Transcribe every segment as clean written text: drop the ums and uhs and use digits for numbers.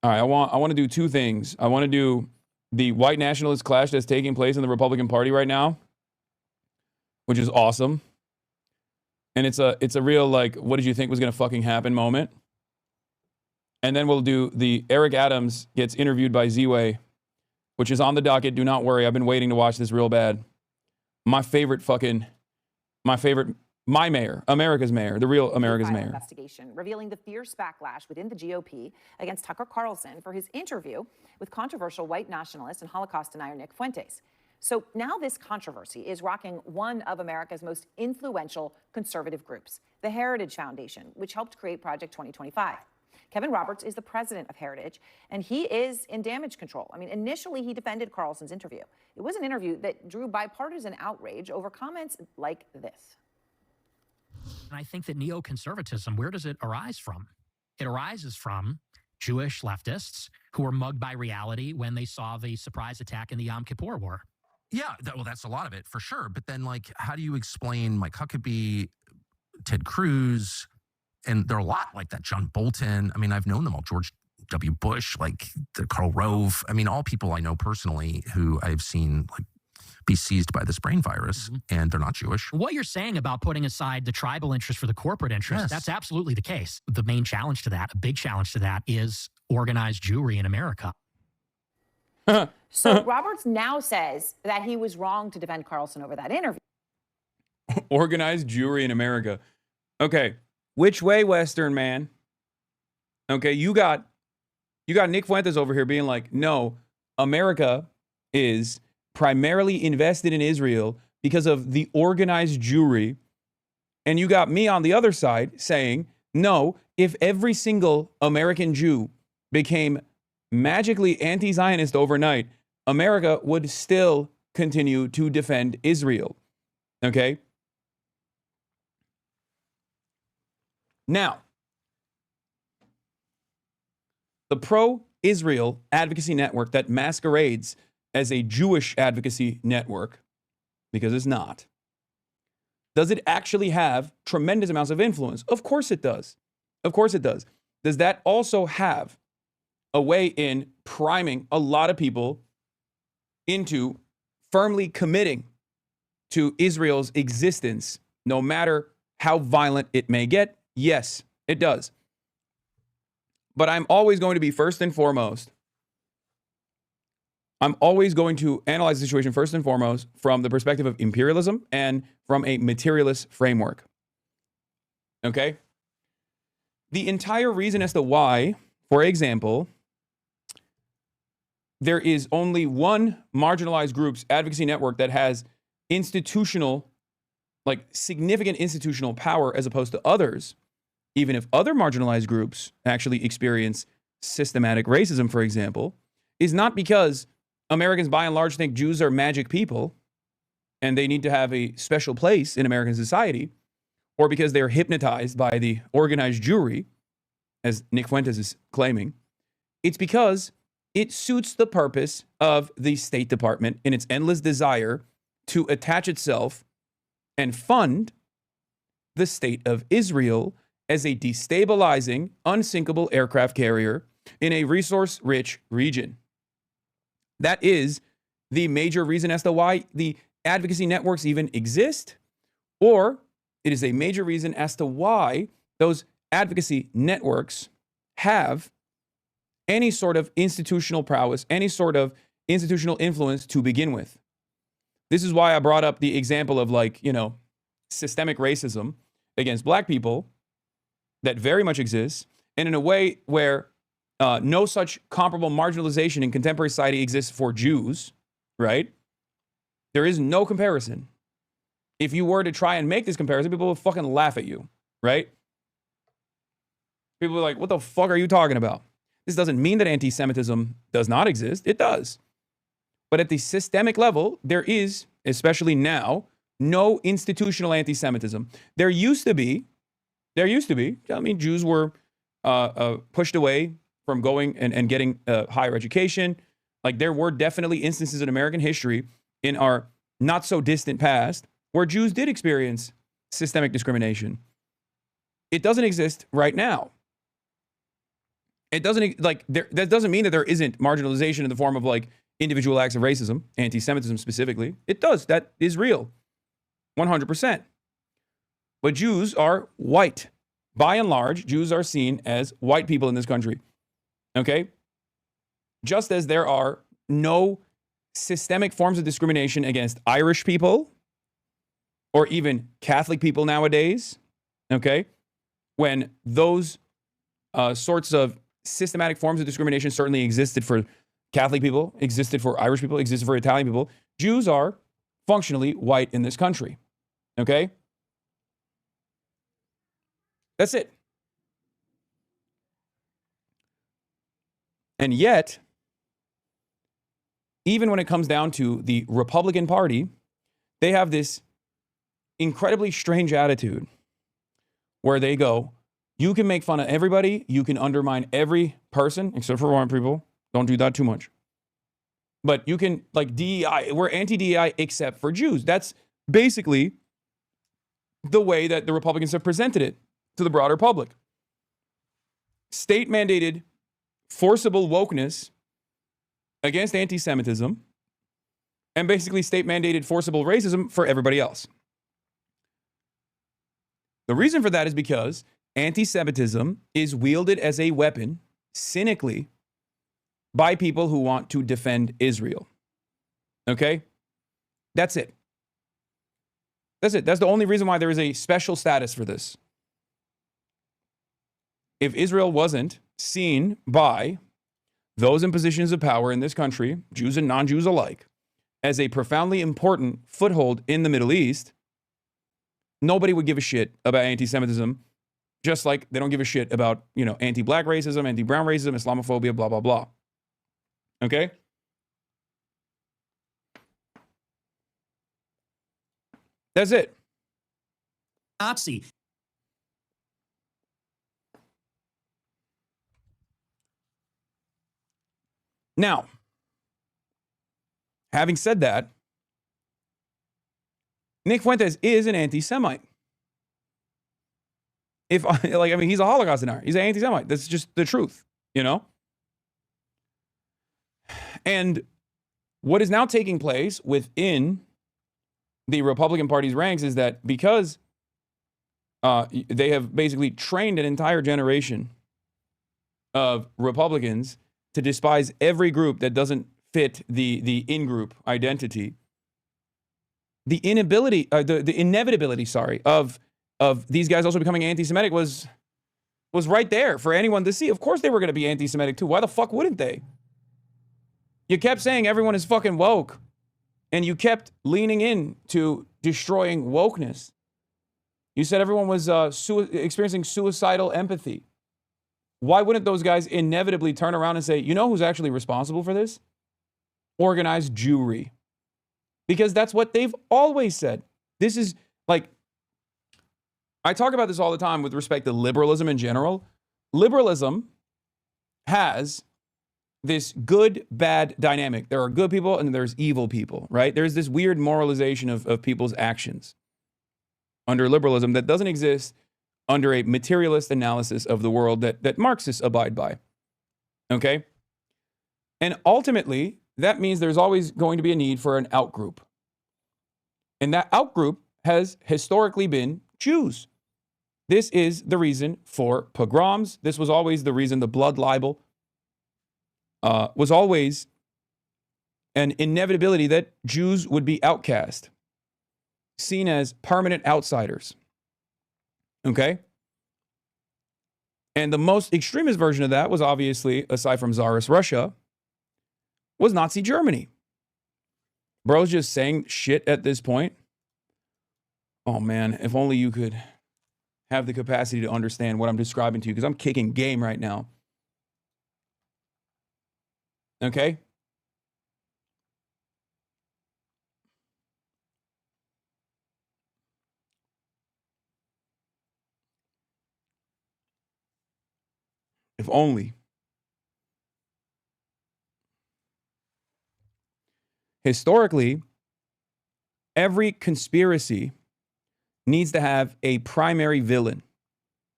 All right, I want to do two things. I want to do the white nationalist clash that's taking place in the Republican Party right now, which is awesome. And it's a real, like, what did you think was going to fucking happen moment. And then we'll do the Eric Adams gets interviewed by Z-Way, which is on the docket. Do not worry. I've been waiting to watch this real bad. My mayor, America's mayor, the real America's mayor. Investigation revealing the fierce backlash within the GOP against Tucker Carlson for his interview with controversial white nationalist and Holocaust denier Nick Fuentes. So now this controversy is rocking one of America's most influential conservative groups, the Heritage Foundation, which helped create Project 2025. Kevin Roberts is the president of Heritage, and he is in damage control. I mean, initially, he defended Carlson's interview. It was an interview that drew bipartisan outrage over comments like this. And I think that neoconservatism, where does it arise from? It arises from Jewish leftists who were mugged by reality when they saw the surprise attack in the Yom Kippur War. Yeah, well, that's a lot of it, for sure. But then, like, how do you explain Mike Huckabee, Ted Cruz, and there are a lot like that, John Bolton. I mean, I've known them all, George W. Bush, like Karl Rove. I mean, all people I know personally who I've seen, like, be seized by this brain virus, and they're not Jewish. What you're saying about putting aside the tribal interest for the corporate interest, that's absolutely the case. The main challenge to that, a big challenge to that, is organized Jewry in America. So Roberts now says that he was wrong to defend Carlson over that interview. Organized Jewry in America. Okay, which way, Western man? Okay, you got Nick Fuentes over here being like, no, America is primarily invested in Israel because of the organized Jewry. And you got me on the other side saying, no, if every single American Jew became magically anti-Zionist overnight, America would still continue to defend Israel. Okay? Now, the pro-Israel advocacy network that masquerades as a Jewish advocacy network, because it's not, does it actually have tremendous amounts of influence? Of course it does. Of course it does. Does that also have a way in priming a lot of people into firmly committing to Israel's existence, no matter how violent it may get? Yes, it does. But I'm always going to be first and foremost, I'm always going to analyze the situation first and foremost from the perspective of imperialism and from a materialist framework. Okay? The entire reason as to why, for example, there is only one marginalized group's advocacy network that has institutional, like significant institutional power as opposed to others, even if other marginalized groups actually experience systematic racism, for example, is not because Americans by and large think Jews are magic people and they need to have a special place in American society, or because they're hypnotized by the organized Jewry, as Nick Fuentes is claiming. It's because it suits the purpose of the State Department in its endless desire to attach itself and fund the state of Israel as a destabilizing, unsinkable aircraft carrier in a resource-rich region. That is the major reason as to why the advocacy networks even exist, or it is a major reason as to why those advocacy networks have any sort of institutional prowess, any sort of institutional influence to begin with. This is why I brought up the example of, like, you know, systemic racism against black people that very much exists, and in a way where no such comparable marginalization in contemporary society exists for Jews, right? There is no comparison. If you were to try and make this comparison, people would fucking laugh at you, right? People are like, what the fuck are you talking about? This doesn't mean that anti-Semitism does not exist. It does. But at the systemic level, there is, especially now, no institutional anti-Semitism. There used to be. I mean, Jews were pushed away from going and getting higher education. Like, there were definitely instances in American history in our not so distant past where Jews did experience systemic discrimination. It doesn't exist right now. It doesn't like that doesn't mean that there isn't marginalization in the form of like individual acts of racism, anti-Semitism specifically. It does. That is real. 100%. But Jews are white. By and large, Jews are seen as white people in this country. Okay? Just as there are no systemic forms of discrimination against Irish people or even Catholic people nowadays, okay? When those sorts of systematic forms of discrimination certainly existed for Catholic people, existed for Irish people, existed for Italian people, Jews are functionally white in this country, okay? That's it. And yet, even when it comes down to the Republican Party, they have this incredibly strange attitude where they go, you can make fun of everybody, you can undermine every person, except for white people. Don't do that too much. But you can, like DEI, we're anti-DEI except for Jews. That's basically the way that the Republicans have presented it to the broader public. State-mandated, forcible wokeness against anti-Semitism, and basically state-mandated forcible racism for everybody else. The reason for that is because anti-Semitism is wielded as a weapon, cynically, by people who want to defend Israel. Okay? That's it. That's it. That's the only reason why there is a special status for this. If Israel wasn't seen by those in positions of power in this country, Jews and non-Jews alike, as a profoundly important foothold in the Middle East, nobody would give a shit about anti-Semitism, just like they don't give a shit about, anti-black racism, anti-brown racism, Islamophobia, blah, blah, blah. Okay? That's it. Nazi. Now, having said that, Nick Fuentes is an anti-Semite. He's a Holocaust denier. He's an anti-Semite. That's just the truth, And what is now taking place within the Republican Party's ranks is that because they have basically trained an entire generation of Republicans to despise every group that doesn't fit the in-group identity, the inevitability, of these guys also becoming anti-Semitic was right there for anyone to see. Of course they were going to be anti-Semitic too. Why the fuck wouldn't they? You kept saying everyone is fucking woke, and you kept leaning in to destroying wokeness. You said everyone was experiencing suicidal empathy. Why wouldn't those guys inevitably turn around and say, you know who's actually responsible for this? Organized Jewry. Because that's what they've always said. This is like, I talk about this all the time with respect to liberalism in general. Liberalism has this good, bad dynamic. There are good people and there's evil people, right? There's this weird moralization of people's actions under liberalism that doesn't exist under a materialist analysis of the world that Marxists abide by, okay? And ultimately, that means there's always going to be a need for an outgroup. And that outgroup has historically been Jews. This is the reason for pogroms. This was always the reason the blood libel was always an inevitability that Jews would be outcast, seen as permanent outsiders. Okay? And the most extremist version of that was obviously, aside from Tsarist Russia, was Nazi Germany. Bro's just saying shit at this point. Oh man, if only you could have the capacity to understand what I'm describing to you, because I'm kicking game right now. Okay? If only. Historically, every conspiracy needs to have a primary villain,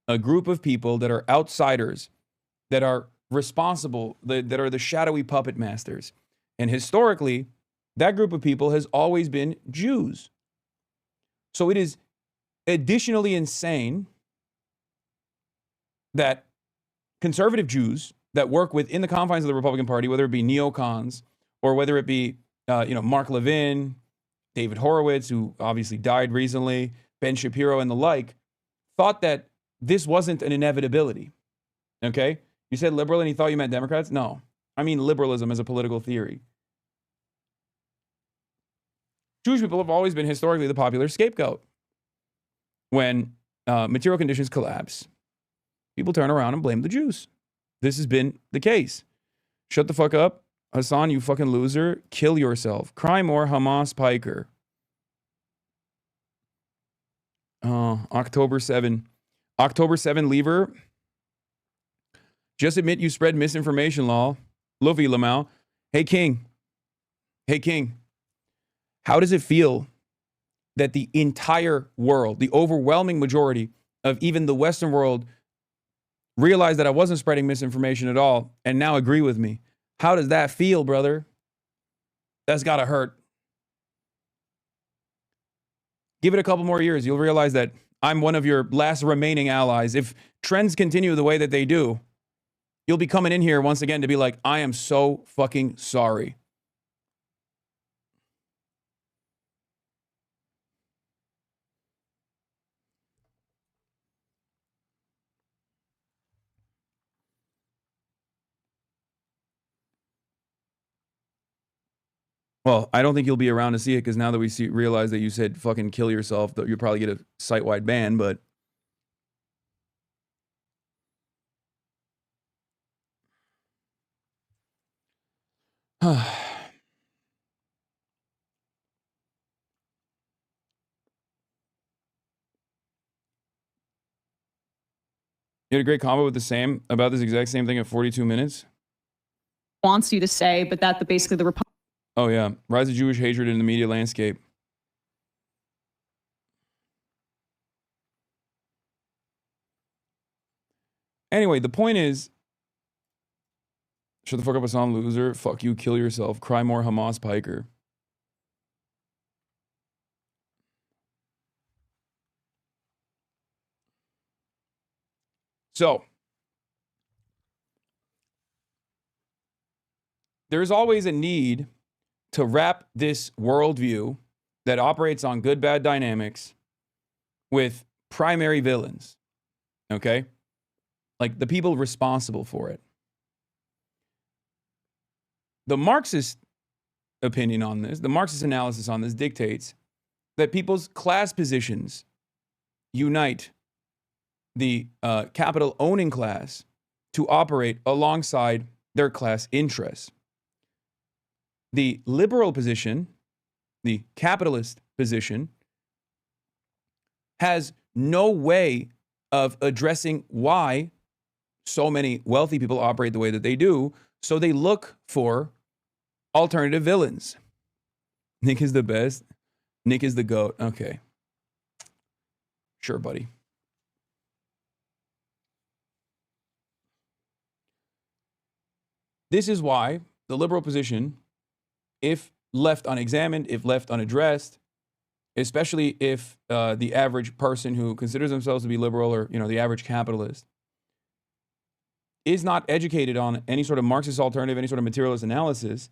a group of people that are outsiders, that are responsible, that are the shadowy puppet masters. And historically, that group of people has always been Jews. So it is additionally insane that conservative Jews that work within the confines of the Republican Party, whether it be neocons or whether it be, Mark Levin, David Horowitz, who obviously died recently, Ben Shapiro and the like, thought that this wasn't an inevitability. Okay? You said liberal and you thought you meant Democrats? No. I mean liberalism as a political theory. Jewish people have always been historically the popular scapegoat. When material conditions collapse, people turn around and blame the Jews. This has been the case. Shut the fuck up, Hassan, you fucking loser. Kill yourself. Cry more, Hamas Piker. October 7. October 7 lever. Just admit you spread misinformation, lol. Luffy Lamau. Hey, King. Hey, King. How does it feel that the entire world, the overwhelming majority of even the Western world, realized that I wasn't spreading misinformation at all and now agree with me? How does that feel, brother? That's gotta hurt. Give it a couple more years. You'll realize that I'm one of your last remaining allies. If trends continue the way that they do, you'll be coming in here once again to be like, I am so fucking sorry. Well, I don't think you'll be around to see it because now that we realize that you said fucking kill yourself, that you'll probably get a site-wide ban, but you had a great comment with the same about this exact same thing at 42 minutes. Wants you to say, but that basically the Republicans. Oh, yeah. Rise of Jewish hatred in the media landscape. Anyway, the point is, shut the fuck up, Hassan, loser. Fuck you, kill yourself. Cry more, Hamas Piker. So, there's always a need to wrap this worldview that operates on good-bad dynamics with primary villains, okay? Like the people responsible for it. The Marxist opinion on this, the Marxist analysis on this dictates that people's class positions unite the capital owning class to operate alongside their class interests. The liberal position, the capitalist position, has no way of addressing why so many wealthy people operate the way that they do, so they look for alternative villains. Nick is the best. Nick is the GOAT. Okay. Sure, buddy. This is why the liberal position, if left unexamined, if left unaddressed, especially if the average person who considers themselves to be liberal or, the average capitalist is not educated on any sort of Marxist alternative, any sort of materialist analysis,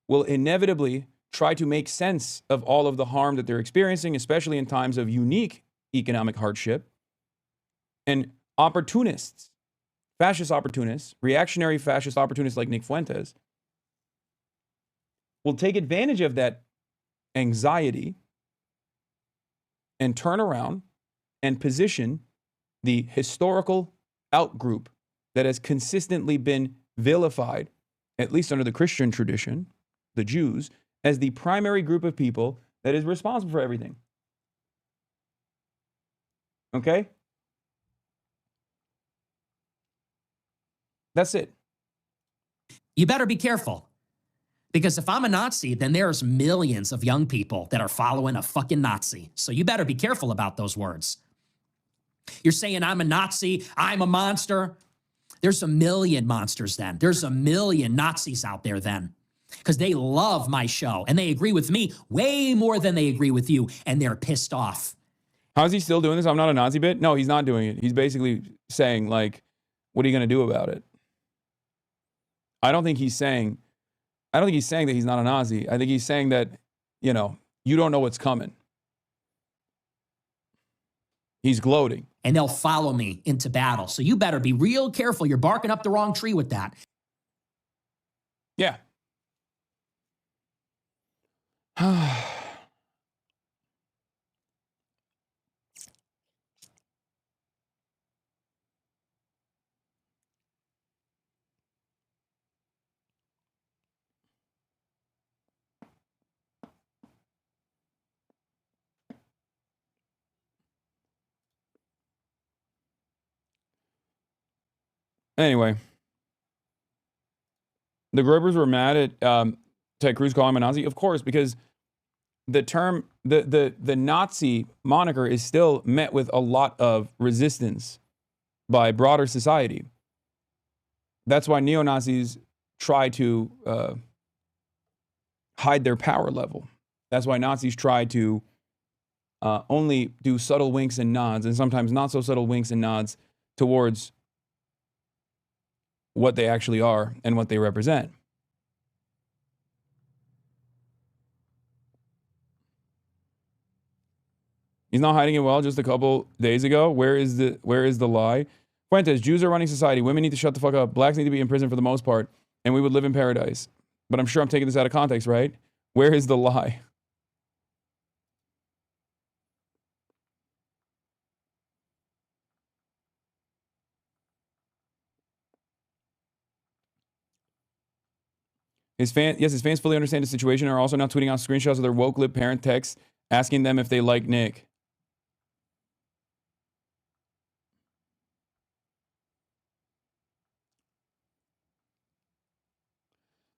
will inevitably try to make sense of all of the harm that they're experiencing, especially in times of unique economic hardship. And opportunists, fascist opportunists, reactionary fascist opportunists like Nick Fuentes, will take advantage of that anxiety and turn around and position the historical outgroup that has consistently been vilified, at least under the Christian tradition, the Jews, as the primary group of people that is responsible for everything. Okay? That's it. You better be careful. Because if I'm a Nazi, then there's millions of young people that are following a fucking Nazi. So you better be careful about those words. You're saying I'm a Nazi, I'm a monster. There's a million monsters then. There's a million Nazis out there then. Because they love my show and they agree with me way more than they agree with you, and they're pissed off. How's he still doing this? I'm not a Nazi bit? No, he's not doing it. He's basically saying, like, what are you going to do about it? I don't think he's saying that he's not a Nazi. I think he's saying that, you know, you don't know what's coming. He's gloating. And they'll follow me into battle. So you better be real careful. You're barking up the wrong tree with that. Yeah. Anyway, the Groypers were mad at Ted Cruz calling him a Nazi, of course, because the term, the Nazi moniker is still met with a lot of resistance by broader society. That's why neo-Nazis try to hide their power level. That's why Nazis try to only do subtle winks and nods, and sometimes not so subtle winks and nods towards what they actually are and what they represent. He's not hiding it well. Just a couple days ago, where is the lie? Fuentes, Jews are running society. Women need to shut the fuck up. Blacks need to be in prison for the most part, and we would live in paradise. But I'm sure I'm taking this out of context, right? Where is the lie? His fans fully understand the situation and are also now tweeting out screenshots of their woke lib parent texts asking them if they like Nick.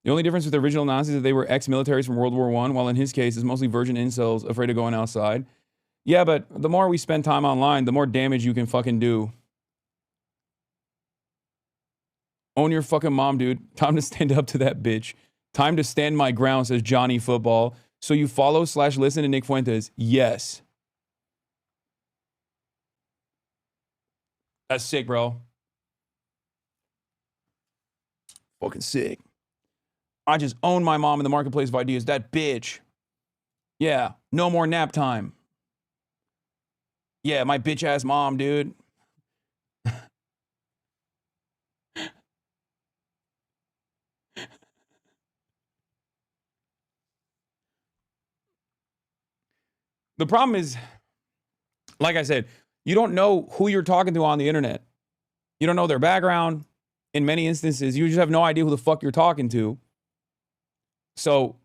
The only difference with the original Nazis is that they were ex-militaries from World War I, while in his case, it's mostly virgin incels afraid of going outside. Yeah, but the more we spend time online, the more damage you can fucking do. Own your fucking mom, dude. Time to stand up to that bitch. Time to stand my ground, says Johnny Football. So you follow/listen to Nick Fuentes? Yes. That's sick, bro. Fucking sick. I just own my mom in the marketplace of ideas. That bitch. Yeah. No more nap time. Yeah, my bitch ass mom, dude. The problem is, like I said, you don't know who you're talking to on the internet. You don't know their background. In many instances, you just have no idea who the fuck you're talking to. So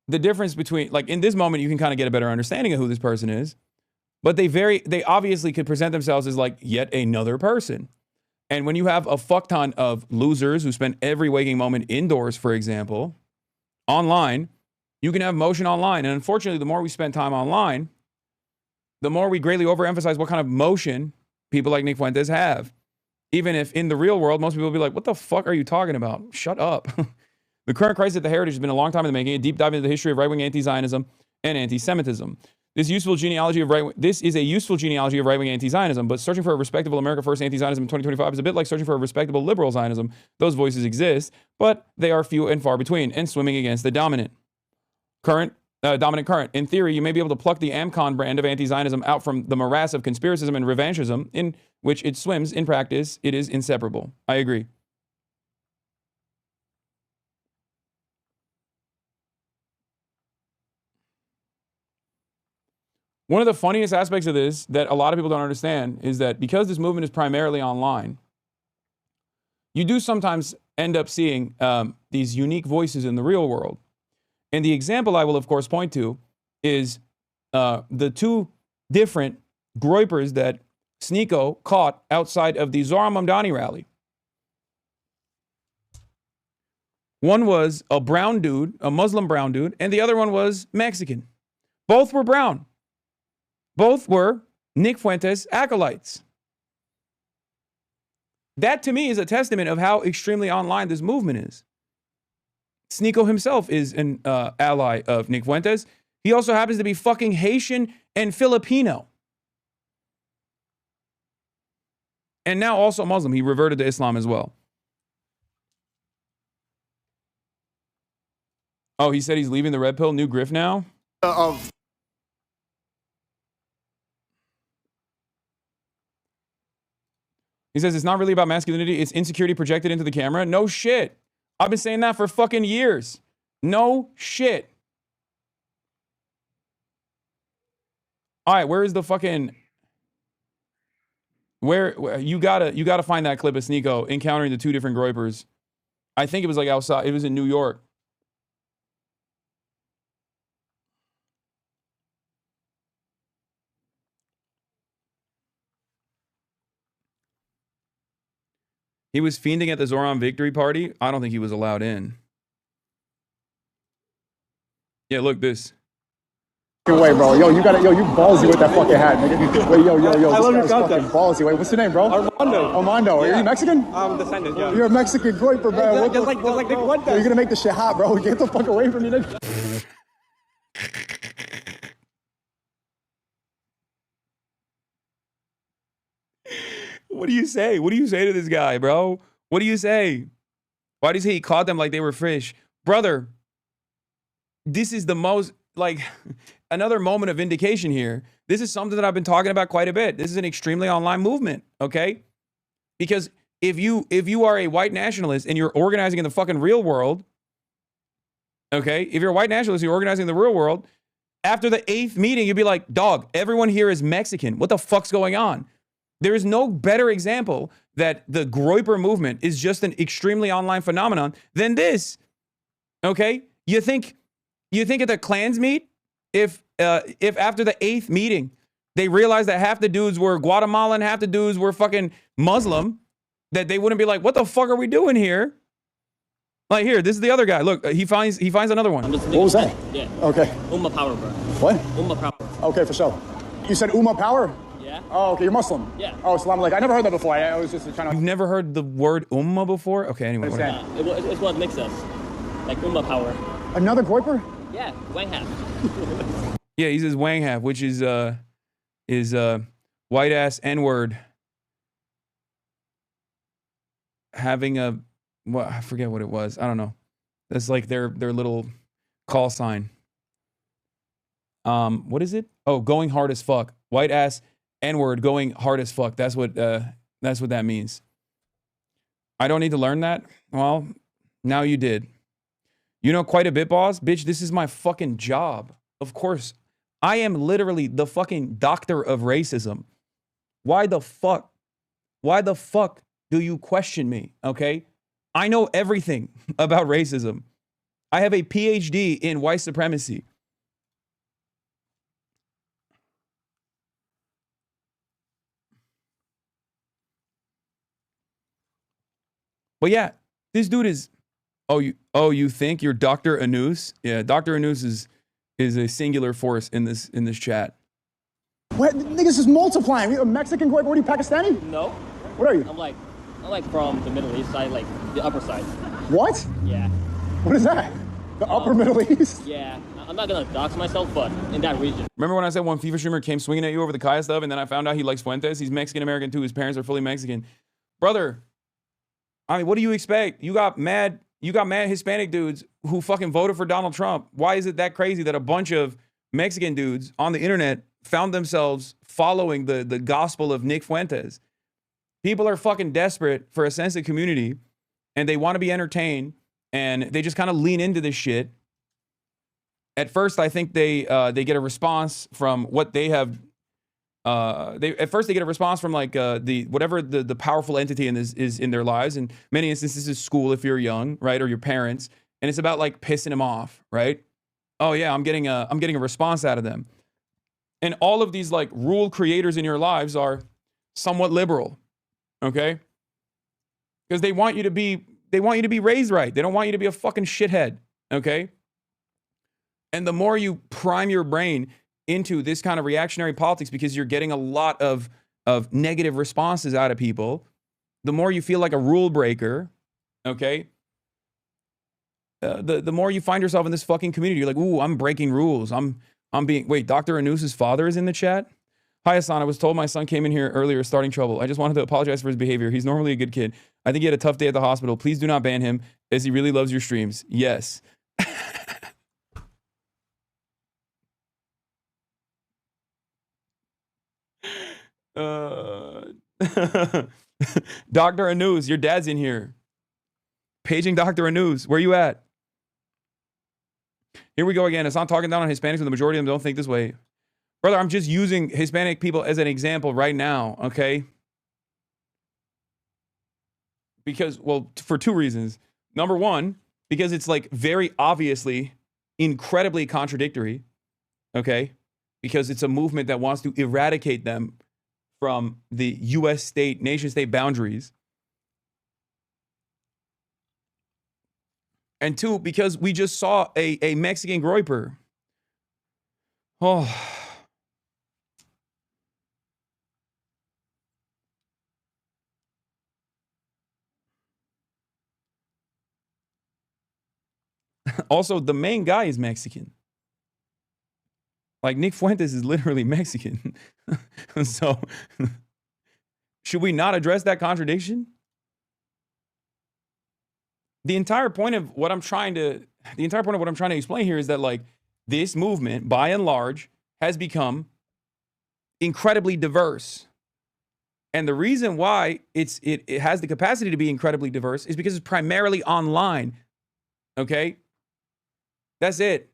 the difference between, like, in this moment, you can kind of get a better understanding of who this person is. But they obviously could present themselves as like yet another person. And when you have a fuck ton of losers who spend every waking moment indoors, for example, online, you can have motion online. And unfortunately, the more we spend time online, the more we greatly overemphasize what kind of motion people like Nick Fuentes have. Even if in the real world, most people will be like, what the fuck are you talking about? Shut up. The current crisis at the Heritage has been a long time in the making, a deep dive into the history of right-wing anti-Zionism and anti-Semitism. This is a useful genealogy of right-wing anti-Zionism, but searching for a respectable America First anti-Zionism in 2025 is a bit like searching for a respectable liberal Zionism. Those voices exist, but they are few and far between, and swimming against the dominant current. In theory, you may be able to pluck the Amcon brand of anti-Zionism out from the morass of conspiracism and revanchism in which it swims. In practice, it is inseparable. I agree. One of the funniest aspects of this that a lot of people don't understand is that because this movement is primarily online, you do sometimes end up seeing these unique voices in the real world. And the example I will, of course, point to is the two different Groypers that Sneeko caught outside of the Zohran Mamdani rally. One was a brown dude, a Muslim brown dude, and the other one was Mexican. Both were brown. Both were Nick Fuentes acolytes. That to me is a testament of how extremely online this movement is. Sneako himself is an ally of Nick Fuentes. He also happens to be fucking Haitian and Filipino. And now also Muslim. He reverted to Islam as well. Oh, he said he's leaving the red pill, new grift now? He says it's not really about masculinity, it's insecurity projected into the camera. No shit. I've been saying that for fucking years. No shit. All right, where is the fucking... Where you gotta find that clip of Sneako encountering the two different groypers. I think it was like outside. It was in New York. He was fiending at the Zoran victory party. I don't think he was allowed in. Yeah, look this. Wait, bro. Yo, you ballsy with that fucking hat, nigga. Wait, yo. I love your content. Ballsy. Wait, what's your name, bro? Armando. Yeah. Are you Mexican? I'm descendant, yeah. You're a Mexican groiper, bro. Just like Nick Fuentes. You're gonna make this shit hot, bro. Get the fuck away from me, nigga. What do you say? What do you say to this guy, bro? What do you say? Why does he caught them like they were fish? Brother, this is the most, like, another moment of vindication here. This is something that I've been talking about quite a bit. This is an extremely online movement, okay? Because if you are a white nationalist and you're organizing in the fucking real world, okay? If you're a white nationalist, you're organizing in the real world, after the 8th meeting, you'd be like, dog, everyone here is Mexican. What the fuck's going on? There is no better example that the groyper movement is just an extremely online phenomenon than this. Okay? You think at the Klans meet, if after the 8th meeting, they realized that half the dudes were Guatemalan, half the dudes were fucking Muslim, that they wouldn't be like, what the fuck are we doing here? Like, here, this is the other guy. Look, he finds another one. What was that? Yeah. Okay. Ummah power, bro. What? Ummah power. Okay, for sure. You said Ummah power? Yeah. Oh, okay, you're Muslim? Yeah. Oh, Islam. Like, I never heard that before. I was just trying to... You've never heard the word Ummah before? Okay, anyway. Understand. It's what makes us. Like Ummah power. Another groiper? Yeah, Wang Half. Yeah, he says Wang Half, which is white ass N-word having a, what, I forget what it was. I don't know. That's like their little call sign. What is it? Oh, going hard as fuck. White ass N-word going hard as fuck. That's what that means. I don't need to learn that. Well, now you did. You know quite a bit, boss. Bitch, this is my fucking job. Of course. I am literally the fucking doctor of racism. Why the fuck do you question me? Okay? I know everything about racism. I have a PhD in white supremacy. But yeah, this dude is, you think you're Dr. Anus? Yeah, Dr. Anus is a singular force in this chat. What? Niggas is multiplying. You're a Mexican groiper? What are you, Pakistani? No. What are you? I'm like from the Middle East side, like the upper side. What? Yeah. What is that? The upper Middle East? Yeah. I'm not gonna dox myself, but in that region. Remember when I said one FIFA streamer came swinging at you over the Kaya stuff, and then I found out he likes Fuentes? He's Mexican-American too. His parents are fully Mexican. Brother, I mean, what do you expect? You got mad Hispanic dudes who fucking voted for Donald Trump. Why is it that crazy that a bunch of Mexican dudes on the internet found themselves following the gospel of Nick Fuentes? People are fucking desperate for a sense of community, and they want to be entertained, and they just kind of lean into this shit. At first, I think they get a response from what they have. They get a response from like the powerful entity in this is in their lives. In many instances, is school if you're young, right, or your parents, and it's about like pissing them off, right? Oh yeah, I'm getting a response out of them, and all of these like rule creators in your lives are somewhat liberal, okay? Because they want you to be raised right. They don't want you to be a fucking shithead, okay? And the more you prime your brain into this kind of reactionary politics, because you're getting a lot of negative responses out of people, the more you feel like a rule breaker, okay, the more you find yourself in this fucking community. You're like, ooh, I'm breaking rules. I'm being, wait, Dr. Anus's father is in the chat? Hi, Hassan. I was told my son came in here earlier starting trouble. I just wanted to apologize for his behavior. He's normally a good kid. I think he had a tough day at the hospital. Please do not ban him, as he really loves your streams. Yes. Dr. Anus, your dad's in here. Paging Dr. Anus. Where you at? Here we go again. It's not talking down on Hispanics, and the majority of them don't think this way. Brother, I'm just using Hispanic people as an example right now, okay? Because, well, for two reasons. Number one, because it's like very obviously incredibly contradictory, okay? Because it's a movement that wants to eradicate them from the U.S. state, nation-state boundaries. And two, because we just saw a Mexican groyper. Oh. Also, the main guy is Mexican. Like, Nick Fuentes is literally Mexican. So, should we not address that contradiction? The entire point of what I'm trying to explain here is that, like, this movement, by and large, has become incredibly diverse. And the reason why it has the capacity to be incredibly diverse is because it's primarily online. Okay? That's it.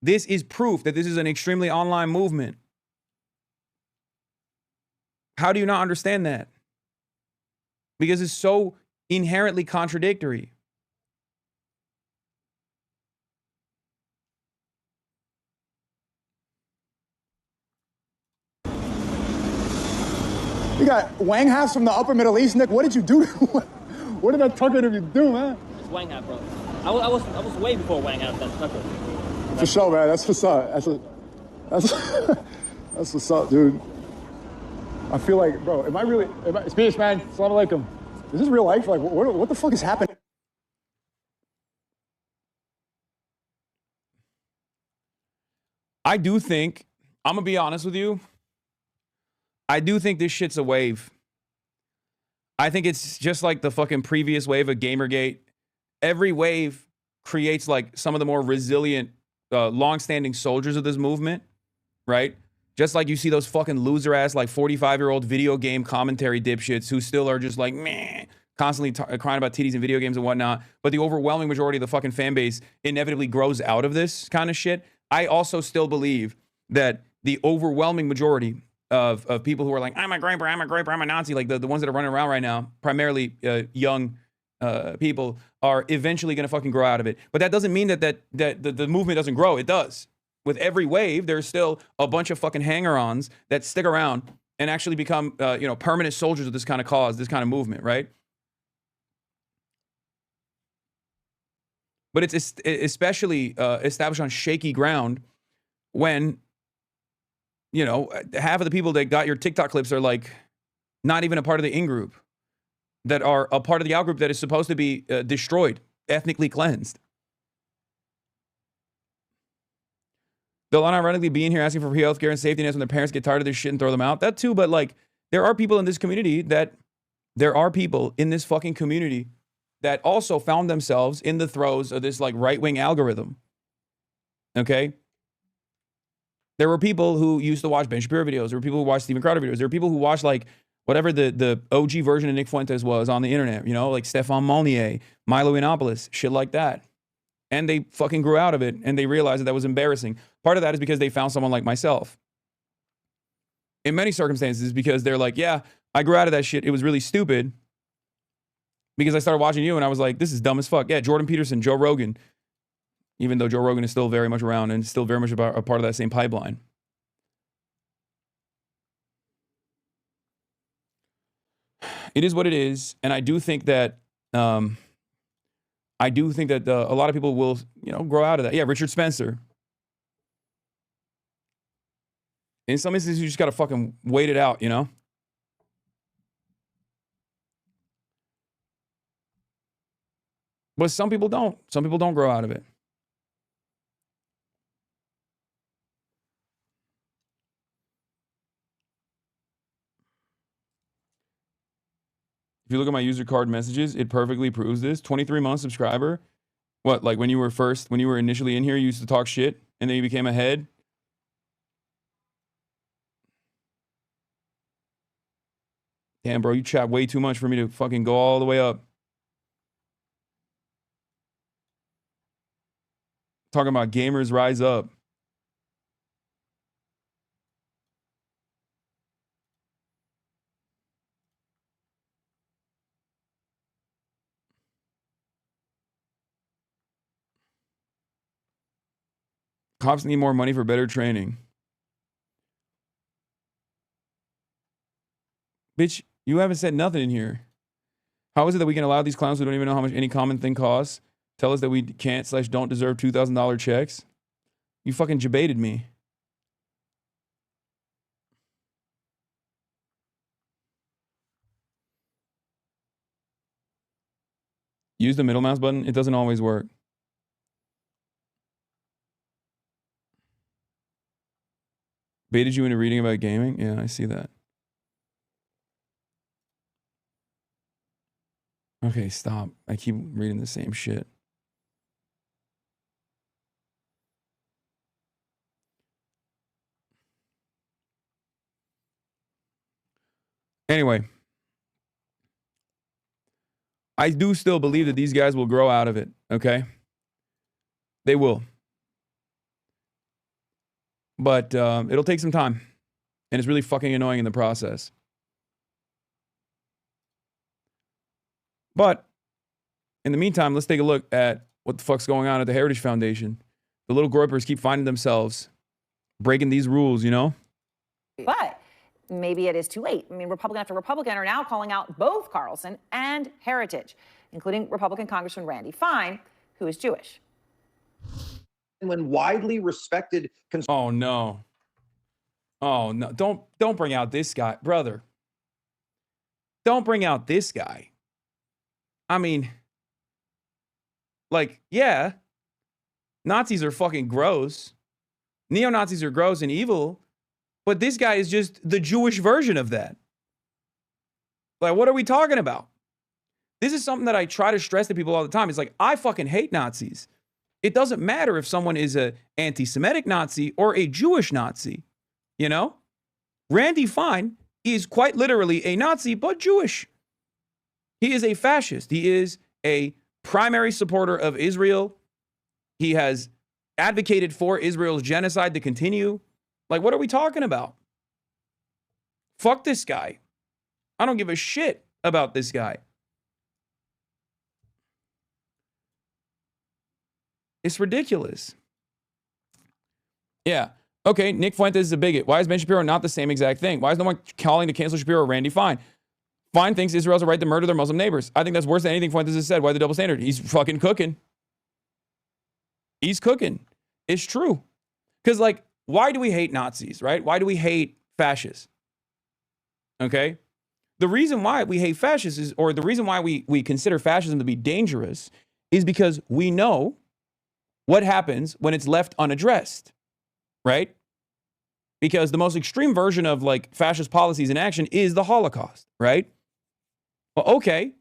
This is proof that this is an extremely online movement. How do you not understand that? Because it's so inherently contradictory. You got Wang Hass from the Upper Middle East, Nick. What did you do? What did that Tucker interview do, man? It's Wang Hat, bro. I was way before Wang Hat than Tucker. For sure, man. That's what's up. That's what's up, dude. I feel like, bro, it's peace, man. Assalamu alaikum. Is this real life? Like, what the fuck is happening? I do think, I'm going to be honest with you, I do think this shit's a wave. I think it's just like the fucking previous wave of Gamergate. Every wave creates like some of the more resilient, long-standing soldiers of this movement, right? Just like you see those fucking loser-ass, like 45-year-old video game commentary dipshits who still are just like, meh, constantly crying about titties and video games and whatnot. But the overwhelming majority of the fucking fan base inevitably grows out of this kind of shit. I also still believe that the overwhelming majority of people who are like, I'm a graper, I'm a Nazi, like the ones that are running around right now, primarily young people, are eventually going to fucking grow out of it. But that doesn't mean that the movement doesn't grow. It does. With every wave, there's still a bunch of fucking hanger-ons that stick around and actually become, permanent soldiers of this kind of cause, this kind of movement, right? But it's especially established on shaky ground when, half of the people that got your TikTok clips are like not even a part of the in-group, that are a part of the out-group that is supposed to be destroyed, ethnically cleansed. They'll unironically be in here asking for free healthcare and safety nets when their parents get tired of this shit and throw them out. That too, but like, there are people in this community that also found themselves in the throes of this like right-wing algorithm. Okay? There were people who used to watch Ben Shapiro videos. There were people who watched Steven Crowder videos. There were people who watched like whatever the OG version of Nick Fuentes was on the internet, like Stefan Molnier, Milo Yiannopoulos, shit like that. And they fucking grew out of it, and they realized that was embarrassing. Part of that is because they found someone like myself. In many circumstances, because they're like, yeah, I grew out of that shit. It was really stupid because I started watching you, and I was like, this is dumb as fuck. Yeah, Jordan Peterson, Joe Rogan, even though Joe Rogan is still very much around and still very much a part of that same pipeline. It is what it is, and I do think that a lot of people will, grow out of that. Yeah, Richard Spencer. In some instances, you just got to fucking wait it out, But some people don't. Some people don't grow out of it. If you look at my user card messages, it perfectly proves this. 23-month subscriber. What, like when you were initially in here, you used to talk shit and then you became a head? Damn, bro, you chat way too much for me to fucking go all the way up. Talking about gamers rise up. Cops need more money for better training. Bitch, you haven't said nothing in here. How is it that we can allow these clowns who don't even know how much any common thing costs tell us that we can't/don't deserve $2,000 checks? You fucking debated me. Use the middle mouse button. It doesn't always work. Baited you into reading about gaming? Yeah, I see that. Okay, stop. I keep reading the same shit. Anyway, I do still believe that these guys will grow out of it, okay? They will. But it'll take some time. And it's really fucking annoying in the process. But in the meantime, let's take a look at what the fuck's going on at the Heritage Foundation. The little groypers keep finding themselves breaking these rules, you know? But maybe it is too late. I mean, Republican after Republican are now calling out both Carlson and Heritage, including Republican Congressman Randy Fine, who is Jewish. When widely respected. Oh no! Oh no! Don't bring out this guy, brother. Don't bring out this guy. I mean, like, yeah, Nazis are fucking gross. Neo-Nazis are gross and evil, but this guy is just the Jewish version of that. Like, what are we talking about? This is something that I try to stress to people all the time. It's like, I fucking hate Nazis. It doesn't matter if someone is an anti-Semitic Nazi or a Jewish Nazi, you know? Randy Fine is quite literally a Nazi, but Jewish. He is a fascist. He is a primary supporter of Israel. He has advocated for Israel's genocide to continue. Like, what are we talking about? Fuck this guy. I don't give a shit about this guy. It's ridiculous. Yeah. Okay, Nick Fuentes is a bigot. Why is Ben Shapiro not the same exact thing? Why is no one calling to cancel Shapiro or Randy Fine? Fine thinks Israel has a right to murder their Muslim neighbors. I think that's worse than anything Fuentes has said. Why the double standard? He's fucking cooking. He's cooking. It's true. Because, like, why do we hate Nazis, right? Why do we hate fascists? Okay? The reason why we hate fascists is, or the reason why we consider fascism to be dangerous is because we know what happens when it's left unaddressed, right? Because the most extreme version of, like, fascist policies in action is the Holocaust, right? Well, okay,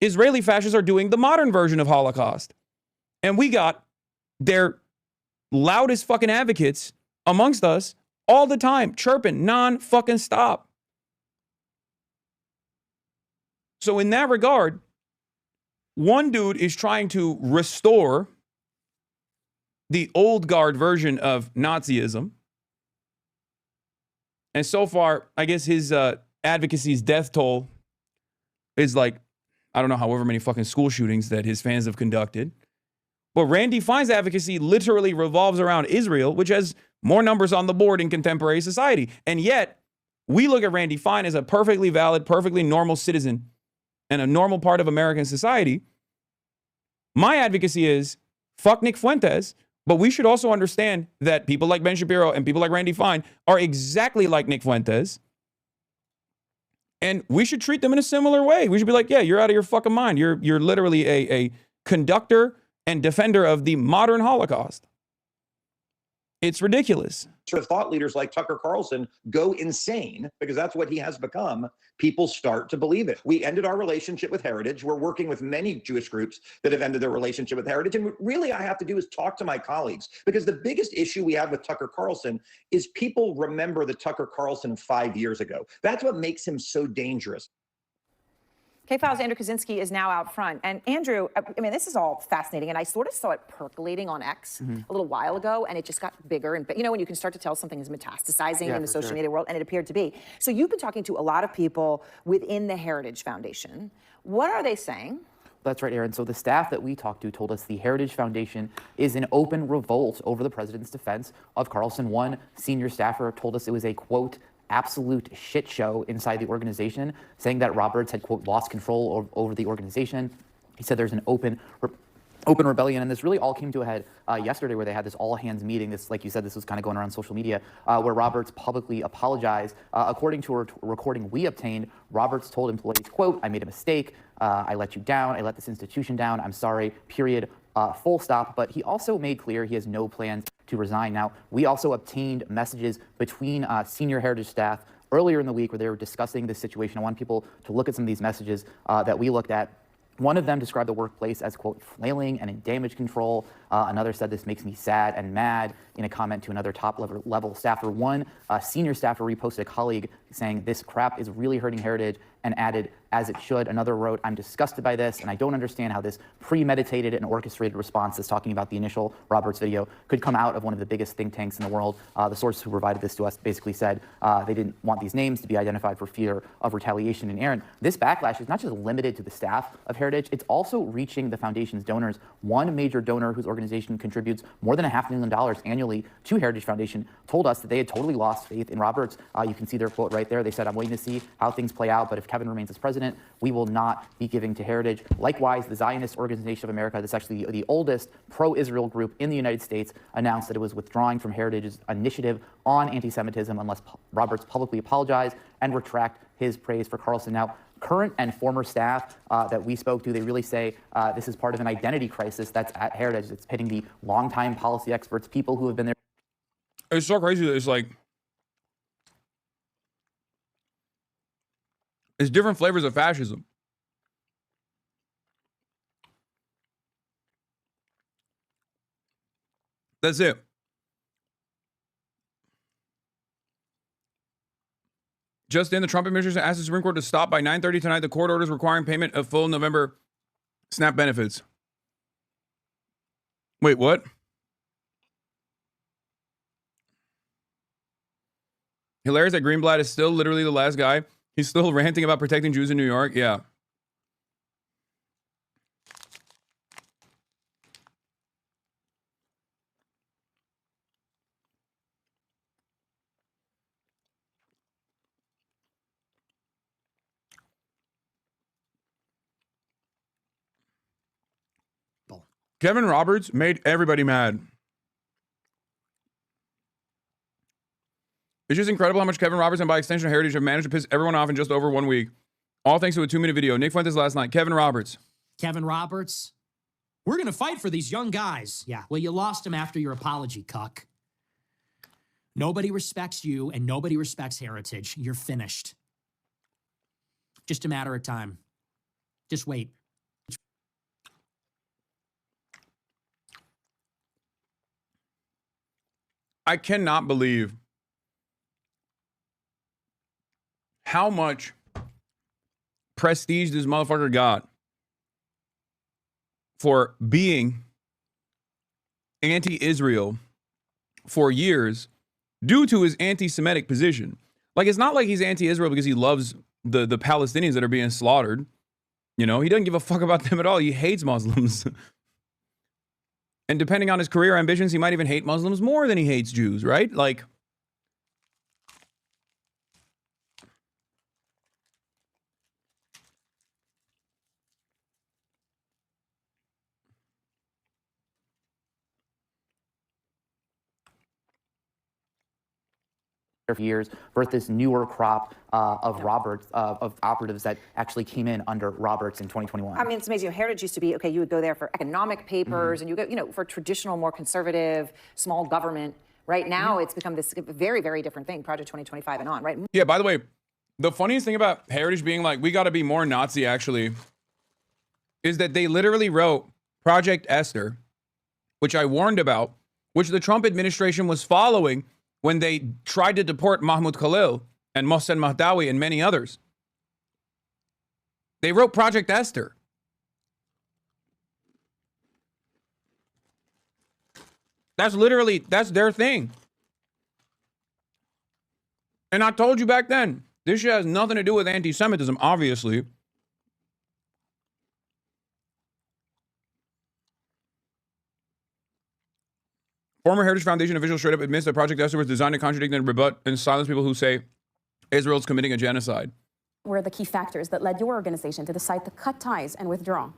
Israeli fascists are doing the modern version of Holocaust. And we got their loudest fucking advocates amongst us all the time, chirping non-fucking stop. So in that regard, one dude is trying to restore the old guard version of Nazism. And so far, I guess his advocacy's death toll is like, I don't know, however many fucking school shootings that his fans have conducted. But Randy Fine's advocacy literally revolves around Israel, which has more numbers on the board in contemporary society. And yet, we look at Randy Fine as a perfectly valid, perfectly normal citizen and a normal part of American society. My advocacy is, fuck Nick Fuentes, but we should also understand that people like Ben Shapiro and people like Randy Fine are exactly like Nick Fuentes. And we should treat them in a similar way. We should be like, yeah, you're out of your fucking mind. You're literally conductor and defender of the modern Holocaust. It's ridiculous. Sort of thought leaders like Tucker Carlson go insane because that's what he has become. People start to believe it. We ended our relationship with Heritage. We're working with many Jewish groups that have ended their relationship with Heritage. And really, I have to do is talk to my colleagues, because the biggest issue we have with Tucker Carlson is people remember the Tucker Carlson of 5 years ago. That's what makes him so dangerous. KFIL's Andrew Kaczynski is now out front. And Andrew, I mean, this is all fascinating. And I sort of saw it percolating on X a little while ago, and it just got bigger. And, you know, when you can start to tell something is metastasizing in the social media world, and it appeared to be. So you've been talking to a lot of people within the Heritage Foundation. What are they saying? That's right, Aaron. So the staff that we talked to told us the Heritage Foundation is in open revolt over the president's defense of Carlson. One senior staffer told us it was a, quote, absolute shit show inside the organization, saying that Roberts had, quote, lost control over the organization. He said there's an open rebellion, and this really all came to a head yesterday, where they had this all-hands meeting. This, like you said, this was kind of going around social media, where Roberts publicly apologized. According to a recording we obtained, Roberts told employees, quote, I made a mistake. I let you down. I let this institution down. I'm sorry, period. Full stop. But he also made clear he has no plans to resign. Now, we also obtained messages between senior Heritage staff earlier in the week where they were discussing this situation. I want people to look at some of these messages that we looked at. One of them described the workplace as, quote, flailing and in damage control. Another said this makes me sad and mad in a comment to another top level staffer. One senior staffer reposted a colleague saying this crap is really hurting Heritage, and added, as it should. Another wrote, I'm disgusted by this, and I don't understand how this premeditated and orchestrated response that's talking about the initial Roberts video could come out of one of the biggest think tanks in the world. The source who provided this to us basically said they didn't want these names to be identified for fear of retaliation. And Aaron, this backlash is not just limited to the staff of Heritage, it's also reaching the foundation's donors. One major donor whose organization contributes more than $500,000 annually to Heritage Foundation told us that they had totally lost faith in Roberts. You can see their quote right there. They said, I'm waiting to see how things play out, but if Kevin remains as president, we will not be giving to Heritage. Likewise, the Zionist Organization of America, that's actually the oldest pro-Israel group in the United States, announced that it was withdrawing from Heritage's initiative on anti-Semitism unless Roberts publicly apologize and retract his praise for Carlson. Now, current and former staff that we spoke to, they really say this is part of an identity crisis that's at Heritage. It's pitting the longtime policy experts, people who have been there. It's so crazy that it's like, it's different flavors of fascism. That's it. Just in, the Trump administration asked the Supreme Court to stop by 9:30 tonight the court orders requiring payment of full November SNAP benefits. Wait, what? Hilarious that Greenblatt is still literally the last guy. He's still ranting about protecting Jews in New York. Yeah. Kevin Roberts made everybody mad. It's just incredible how much Kevin Roberts and by extension Heritage have managed to piss everyone off in just over 1 week. All thanks to a 2-minute video. Nick Fuentes last night. Kevin Roberts. Kevin Roberts, we're going to fight for these young guys. Yeah, well, you lost them after your apology, cuck. Nobody respects you and nobody respects Heritage. You're finished. Just a matter of time. Just wait. I cannot believe how much prestige this motherfucker got for being anti-Israel for years due to his anti-Semitic position. Like, it's not like he's anti-Israel because he loves the Palestinians that are being slaughtered. You know, he doesn't give a fuck about them at all. He hates Muslims. And depending on his career ambitions, he might even hate Muslims more than he hates Jews, right? Like, for years versus this newer crop of Roberts of operatives that actually came in under Roberts in 2021. I mean, it's amazing. Heritage used to be, okay, you would go there for economic papers and you go, for traditional, more conservative, small government. Right now, it's become this very, very different thing, Project 2025 and on, right? Yeah, by the way, the funniest thing about Heritage being like, we got to be more Nazi, actually, is that they literally wrote Project Esther, which I warned about, which the Trump administration was following when they tried to deport Mahmoud Khalil and Mohsen Mahdawi and many others. They wrote Project Esther. That's their thing. And I told you back then, this shit has nothing to do with anti-Semitism, obviously. Former Heritage Foundation officials straight up admits that Project Esther was designed to contradict and rebut and silence people who say Israel's committing a genocide. Were the key factors that led your organization to decide to cut ties and withdraw?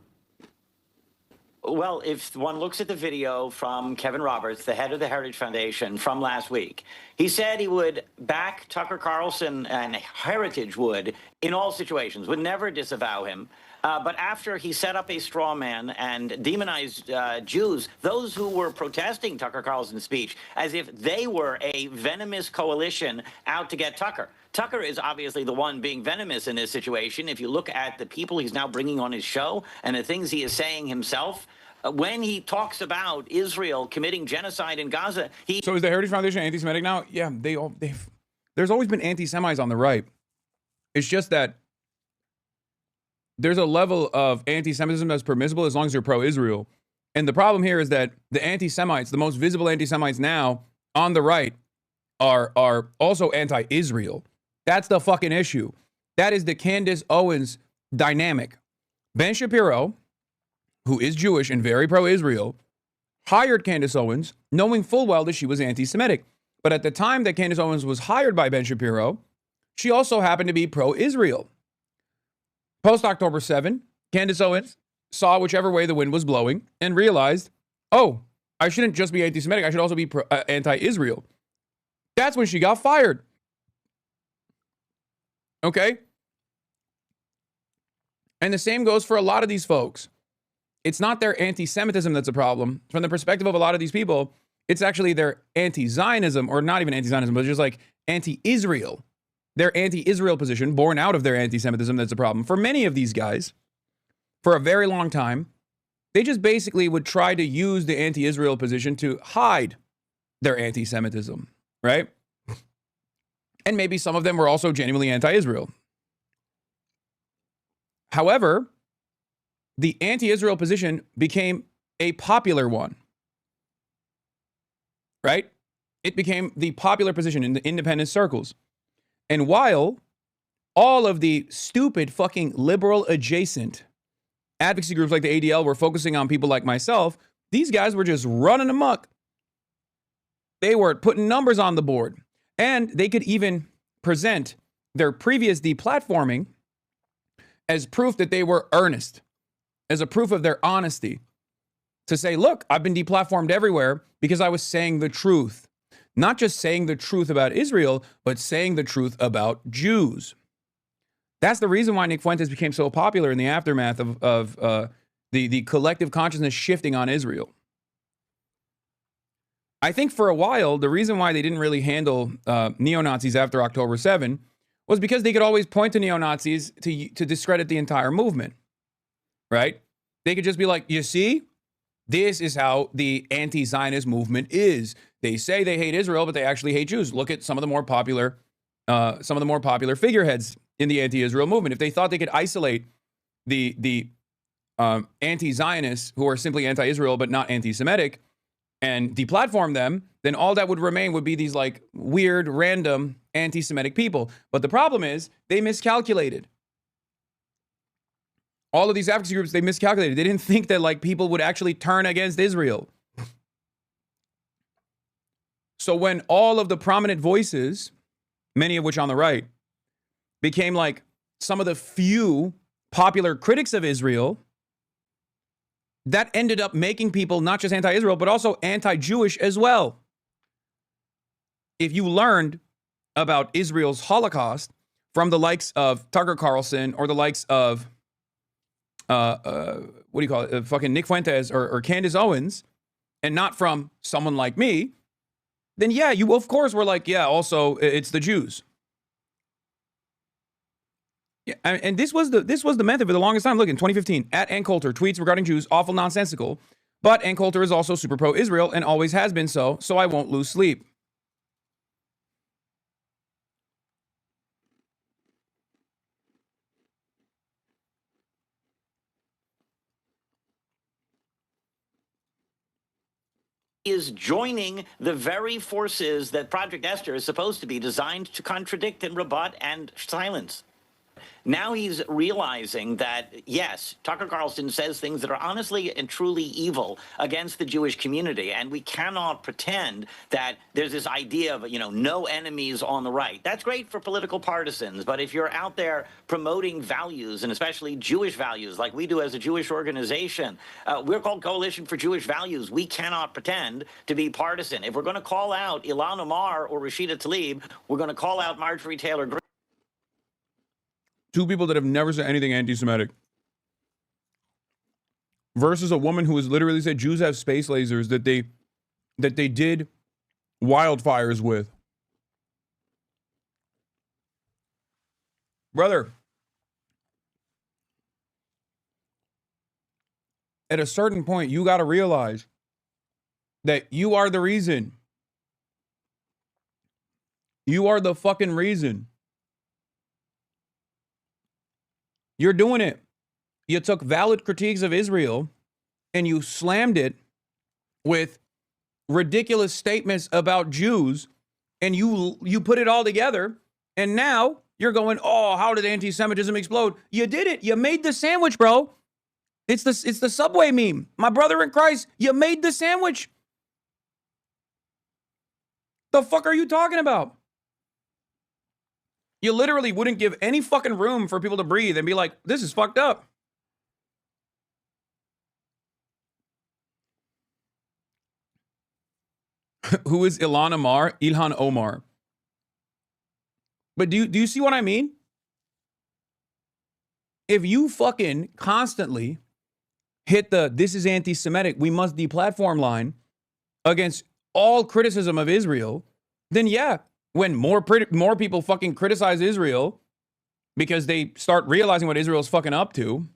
Well, if one looks at the video from Kevin Roberts, the head of the Heritage Foundation from last week, he said he would back Tucker Carlson and Heritage would in all situations, would never disavow him. But after he set up a straw man and demonized Jews, those who were protesting Tucker Carlson's speech, as if they were a venomous coalition out to get Tucker. Tucker is obviously the one being venomous in this situation. If you look at the people he's now bringing on his show and the things he is saying himself, when he talks about Israel committing genocide in Gaza, So is the Heritage Foundation anti-Semitic now? Yeah, there's always been anti-Semites on the right. It's just that there's a level of anti-Semitism that's permissible as long as you're pro-Israel. And the problem here is that the anti-Semites, the most visible anti-Semites now on the right, are also anti-Israel. That's the fucking issue. That is the Candace Owens dynamic. Ben Shapiro, who is Jewish and very pro-Israel, hired Candace Owens knowing full well that she was anti-Semitic. But at the time that Candace Owens was hired by Ben Shapiro, she also happened to be pro-Israel. Post-October 7, Candace Owens saw whichever way the wind was blowing and realized, oh, I shouldn't just be anti-Semitic, I should also be anti-Israel. That's when she got fired. Okay? And the same goes for a lot of these folks. It's not their anti-Semitism that's a problem. From the perspective of a lot of these people, it's actually their anti-Zionism, or not even anti-Zionism, but just like anti-Israel. Their anti-Israel position, born out of their anti-Semitism, that's a problem. For many of these guys, for a very long time, they just basically would try to use the anti-Israel position to hide their anti-Semitism, right? And maybe some of them were also genuinely anti-Israel. However, the anti-Israel position became a popular one, right? It became the popular position in the independent circles. And while all of the stupid fucking liberal adjacent advocacy groups like the ADL were focusing on people like myself, these guys were just running amok. They were putting numbers on the board. And they could even present their previous deplatforming as proof that they were earnest, as a proof of their honesty. To say, look, I've been deplatformed everywhere because I was saying the truth. Not just saying the truth about Israel, but saying the truth about Jews. That's the reason why Nick Fuentes became so popular in the aftermath of the collective consciousness shifting on Israel. I think for a while, the reason why they didn't really handle neo-Nazis after October 7 was because they could always point to neo-Nazis to discredit the entire movement, right? They could just be like, you see, this is how the anti-Zionist movement is. They say they hate Israel, but they actually hate Jews. Look at some of the more popular figureheads in the anti-Israel movement. If they thought they could isolate the anti-Zionists who are simply anti-Israel but not anti-Semitic and deplatform them, then all that would remain would be these like weird, random anti-Semitic people. But the problem is they miscalculated. All of these advocacy groups, they miscalculated. They didn't think that like people would actually turn against Israel. So when all of the prominent voices, many of which on the right, became like some of the few popular critics of Israel, that ended up making people not just anti-Israel, but also anti-Jewish as well. If you learned about Israel's Holocaust from the likes of Tucker Carlson or the likes of, what do you call it, fucking Nick Fuentes or Candace Owens, and not from someone like me, then yeah, you of course were like, yeah, also it's the Jews. Yeah, and this was the method for the longest time. Look, in 2015, at Ann Coulter tweets regarding Jews, awful nonsensical, but Ann Coulter is also super pro-Israel and always has been so I won't lose sleep. Is joining the very forces that Project Esther is supposed to be designed to contradict and rebut and silence. Now he's realizing that, yes, Tucker Carlson says things that are honestly and truly evil against the Jewish community, and we cannot pretend that there's this idea of, no enemies on the right. That's great for political partisans, but if you're out there promoting values, and especially Jewish values, like we do as a Jewish organization, we're called Coalition for Jewish Values. We cannot pretend to be partisan. If we're going to call out Ilhan Omar or Rashida Tlaib, we're going to call out Marjorie Taylor Greene. Two people that have never said anything anti-Semitic versus a woman who has literally said Jews have space lasers that they did wildfires with. Brother, at a certain point, you got to realize that you are the reason. You are the fucking reason. You're doing it. You took valid critiques of Israel and you slammed it with ridiculous statements about Jews, and you put it all together, and now you're going, oh, how did anti-Semitism explode? You did it. You made the sandwich, bro. It's the Subway meme. My brother in Christ, you made the sandwich. The fuck are you talking about? You literally wouldn't give any fucking room for people to breathe and be like, this is fucked up. Who is Ilhan Omar? But do you see what I mean? If you fucking constantly hit the this is anti-Semitic, we must deplatform line against all criticism of Israel, then yeah, when more people fucking criticize Israel because they start realizing what Israel's fucking up to,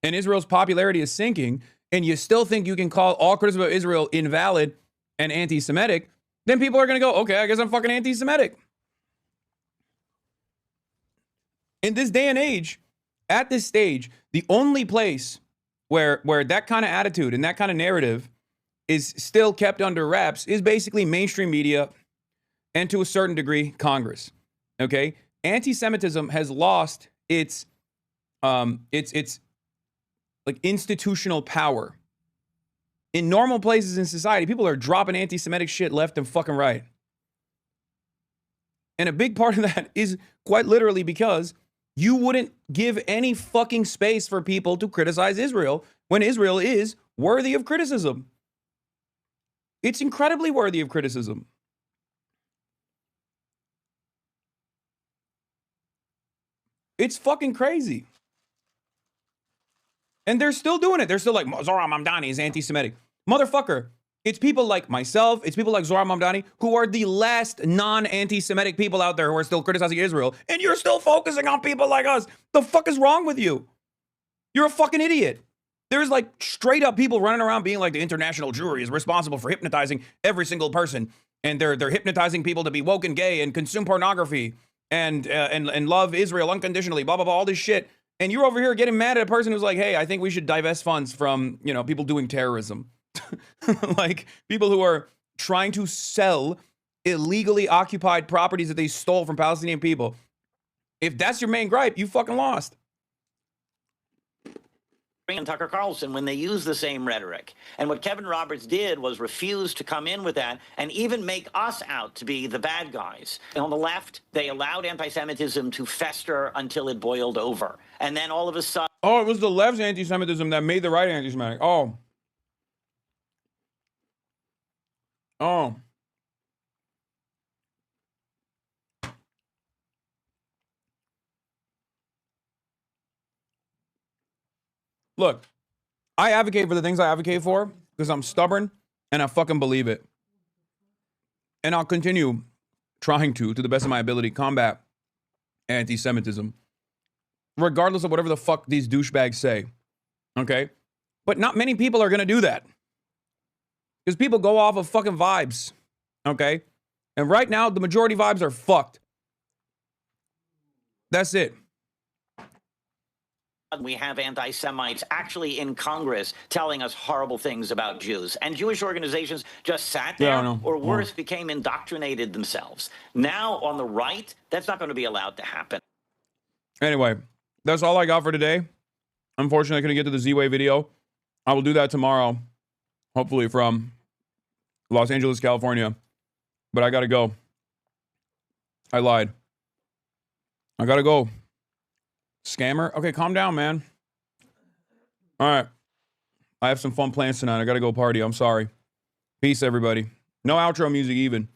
and Israel's popularity is sinking, and you still think you can call all criticism of Israel invalid and anti-Semitic, then people are going to go, okay, I guess I'm fucking anti-Semitic. In this day and age, at this stage, the only place where that kind of attitude and that kind of narrative is still kept under wraps is basically mainstream media and to a certain degree, Congress. Okay? Anti-Semitism has lost its like institutional power. In normal places in society, people are dropping anti-Semitic shit left and fucking right. And a big part of that is quite literally because you wouldn't give any fucking space for people to criticize Israel when Israel is worthy of criticism. It's incredibly worthy of criticism. It's fucking crazy. And they're still doing it. They're still like, Zohran Mamdani is anti-Semitic. Motherfucker, it's people like myself, it's people like Zohran Mamdani who are the last non-anti-Semitic people out there who are still criticizing Israel, and you're still focusing on people like us. The fuck is wrong with you? You're a fucking idiot. There's like straight up people running around being like the international Jewry is responsible for hypnotizing every single person, and they're hypnotizing people to be woke and gay and consume pornography and love Israel unconditionally, blah, blah, blah, all this shit. And you're over here getting mad at a person who's like, hey, I think we should divest funds from, people doing terrorism. Like people who are trying to sell illegally occupied properties that they stole from Palestinian people. If that's your main gripe, you fucking lost. And Tucker Carlson when they use the same rhetoric. And what Kevin Roberts did was refuse to come in with that and even make us out to be the bad guys. And on the left, they allowed anti-Semitism to fester until it boiled over. And then all of a sudden... Oh, it was the left's anti-Semitism that made the right anti-Semitic. Oh. look, I advocate for the things I advocate for because I'm stubborn and I fucking believe it. And I'll continue trying to the best of my ability, combat anti-Semitism, regardless of whatever the fuck these douchebags say. Okay? But not many people are going to do that. Because people go off of fucking vibes. Okay? And right now, the majority vibes are fucked. That's it. We have anti-Semites actually in Congress telling us horrible things about Jews. And Jewish organizations just sat there, Yeah, I know. or worse, became indoctrinated themselves. Now, on the right, that's not going to be allowed to happen. Anyway, that's all I got for today. Unfortunately, I couldn't get to the Z-Way video. I will do that tomorrow, hopefully from Los Angeles, California. But I gotta go. I lied. I gotta go. Scammer? Okay, calm down, man. All right. I have some fun plans tonight. I gotta go party. I'm sorry. Peace, everybody. No outro music even.